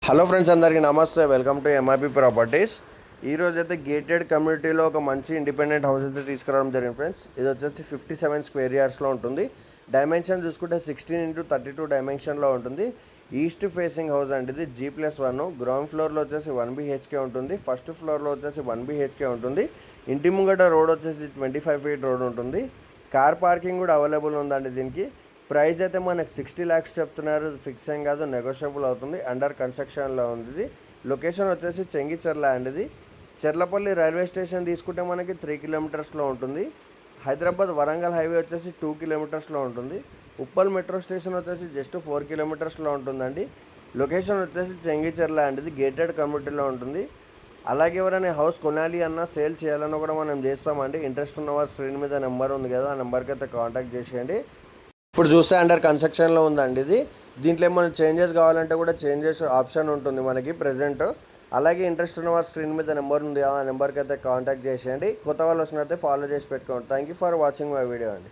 Hello friends, అందరికీ నమస్తే. Welcome to MIP properties. ఈరోజు అయితే గేటెడ్ కమ్యూనిటీలో ఒక మంచి ఇండిపెండెంట్ హౌస్ అయితే తీసుకురావడం జరిగింది ఫ్రెండ్స్. ఇది వచ్చేసి 57 స్క్వేర్ యార్డ్స్లో ఉంటుంది. డైమెన్షన్ చూసుకుంటే 16x32 డైమెన్షన్లో ఉంటుంది. ఈస్ట్ ఫేసింగ్ హౌస్ అండి ఇది. G+1. గ్రౌండ్ ఫ్లోర్లో వచ్చేసి 1 BHK ఉంటుంది. ఫస్ట్ ఫ్లోర్లో వచ్చేసి 1 BHK ఉంటుంది. ఇంటి ముంగట రోడ్ వచ్చేసి 25 ఫీట్ రోడ్ ఉంటుంది. కార్ పార్కింగ్ కూడా అవైలబుల్ ఉందండి దీనికి. ప్రైస్ అయితే మనకు 60 lakhs చెప్తున్నారు. ఫిక్స్ ఏం కాదు, నెగోషియబుల్ అవుతుంది. అండర్ కన్స్ట్రక్షన్లో ఉంది ఇది. లొకేషన్ వచ్చేసి చెంగిచెర్ల అండి ఇది. చెర్లపల్లి రైల్వే స్టేషన్ తీసుకుంటే మనకి 3 kilometers ఉంటుంది. హైదరాబాద్ వరంగల్ హైవే వచ్చేసి 2 kilometers ఉంటుంది. ఉప్పల్ మెట్రో స్టేషన్ వచ్చేసి జస్ట్ 4 kilometers ఉంటుందండి. లొకేషన్ వచ్చేసి చెంగిచెర్ల అండి ఇది. గేటెడ్ కమ్యూనిటీలో ఉంటుంది. అలాగే ఎవరైనా హౌస్ కొనాలి అన్నా సేల్ చేయాలన్నా కూడా మనం చేస్తామండి. ఇంట్రెస్ట్ ఉన్న వాళ్ళు స్క్రీన్ మీద నెంబర్ ఉంది కదా, ఆ నెంబర్కి అయితే కాంటాక్ట్ చేసేయండి. ఇప్పుడు చూస్తే అండర్ కన్స్ట్రక్షన్లో ఉందండి ఇది. దీంట్లో ఏమైనా చేంజెస్ కావాలంటే కూడా చేంజెస్ ఆప్షన్ ఉంటుంది మనకి ప్రెజెంట్. అలాగే ఇంట్రెస్ట్ ఉన్న వాళ్ళు స్క్రీన్ మీద నెంబర్ ఉంది, ఆ నెంబర్కి అయితే కాంటాక్ట్ చేసేయండి. కొత్త వాళ్ళు వచ్చినట్లయితే ఫాలో చేసి పెట్టుకోండి. Thank you for watching my video అండి.